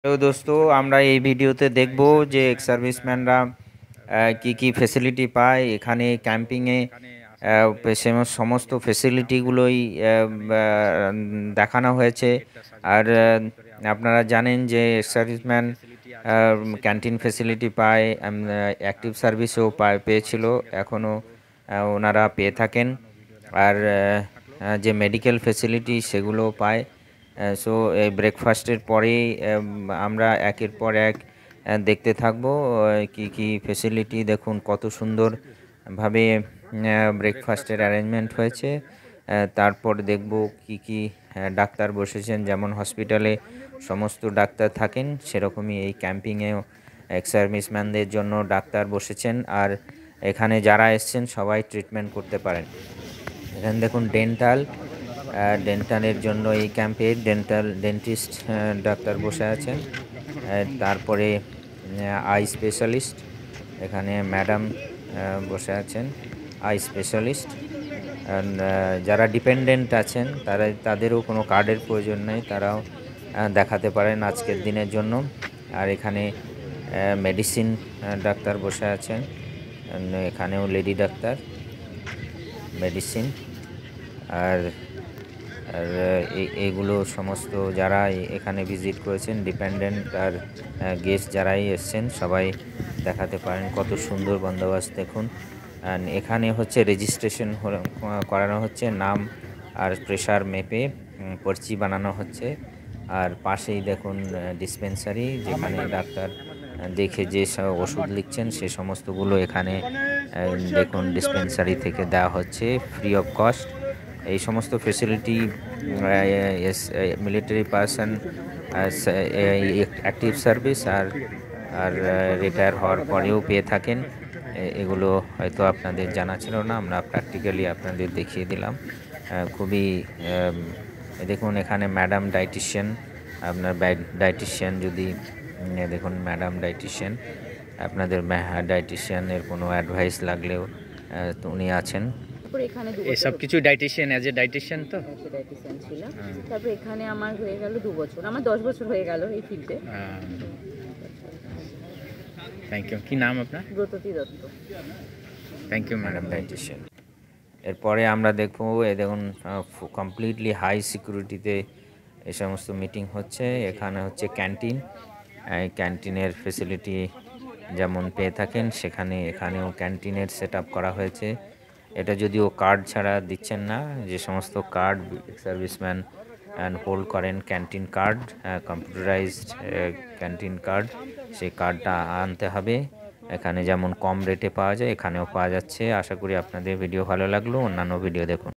তো দোস্ত, আমরা এই ভিডিওতে দেখব যে এক্স সার্ভিসম্যানরা কি কি ফেসিলিটি পায় এখানে ক্যাম্পিংয়ে। সমস্ত ফেসিলিটিগুলোই দেখানো হয়েছে। আর আপনারা জানেন যে এক্স সার্ভিসম্যান ক্যান্টিন ফেসিলিটি পায়, অ্যাক্টিভ সার্ভিসও পেয়েছিল, এখনও ওনারা পেয়ে থাকেন। আর যে মেডিকেল ফেসিলিটি সেগুলো পায়। সো এই ব্রেকফাস্টের পরেই আমরা একের পর এক দেখতে থাকবো কি কি ফেসিলিটি। দেখুন কত সুন্দরভাবে ব্রেকফাস্টের অ্যারেঞ্জমেন্ট হয়েছে। তারপর দেখব কি কি ডাক্তার বসেছেন, যেমন হসপিটালে সমস্ত ডাক্তার থাকেন সেরকমই এই ক্যাম্পিংয়েও এক্স সার্ভিসম্যানদের জন্য ডাক্তার বসেছেন। আর এখানে যারা এসছেন সবাই ট্রিটমেন্ট করতে পারেন। এখানে দেখুন ডেন্টালের জন্য এই ক্যাম্পে ডেন্টিস্ট ডাক্তার বসে আছেন। তারপরে আই স্পেশালিস্ট, এখানে ম্যাডাম বসে আছেন, আই স্পেশালিস্ট। যারা ডিপেন্ডেন্ট আছেন তাদেরও কোনো কার্ডের প্রয়োজন নেই, তারাও দেখাতে পারেন আজকের দিনের জন্য। আর এখানে মেডিসিন ডাক্তার বসে আছেন, এখানেও লেডি ডাক্তার মেডিসিন। আর আর এগুলো সমস্ত যারা এখানে ভিজিট করেছেন, ডিপেন্ডেন্ট আর গেস্ট যারাই এসছেন সবাই দেখাতে পারেন। কত সুন্দর বন্দোবস্ত দেখুন। এখানে হচ্ছে রেজিস্ট্রেশন করানো হচ্ছে, নাম আর প্রেশার মেপে পর্চি বানানো হচ্ছে। আর পাশেই দেখুন ডিসপেন্সারি, যেখানে ডাক্তার দেখে যে ওষুধ লিখছেন সে সমস্তগুলো এখানে দেখুন ডিসপেন্সারি থেকে দেওয়া হচ্ছে ফ্রি অফ কস্ট। এই সমস্ত facility military person, active service আর আর রিটায়ার হওয়ার পরেও পেয়ে থাকেন। এগুলো হয়তো আপনাদের জানা ছিল না, আমরা প্র্যাকটিক্যালি আপনাদের দেখিয়ে দিলাম। খুবই দেখুন এখানে ম্যাডাম ডায়েটিশিয়ান, আপনার ডায়েটিশিয়ান যদি দেখুন ম্যাডাম ডায়েটিশিয়ান, আপনাদের ডায়েটিশিয়ানের কোনো অ্যাডভাইস লাগলেও তো উনি আছেন। এখানে এই সব কিছু ডায়েটিশিয়ান, অ্যাজ এ ডায়েটিশিয়ান তো ডায়েটিশিয়ান ছিলাম। তারপর এখানে আমার হয়ে গেল 2 বছর, আমার 10 বছর হয়ে গেল এই ফিল্ডে। Thank you. কি নাম আপনার? Bratati Dutta. Thank you madam dietitian. এরপরে আমরা দেখবো দেখুন কমপ্লিটলি হাই সিকিউরিটিতে এই সমস্ত মিটিং হচ্ছে। এখানে হচ্ছে ক্যান্টিন, ক্যান্টিনের ফেসিলিটি যেমন পেয়ে থাকেন এখানেও ক্যান্টিনের সেট আপ করা হয়েছে। এটা যদিও কার্ড ছাড়া দিচ্ছেন না, যে সমস্ত কার্ড সার্ভিসম্যান হোল্ড করেন, canteen card, computerised canteen card, সেই কার্ডটা আনতে হবে। এখানে যেমন কম রেটে পাওয়া যায় এখানেও পাওয়া যাচ্ছে। আশা করি আপনাদের ভিডিও ভালো লাগলো, অন্যান্য ভিডিও দেখুন।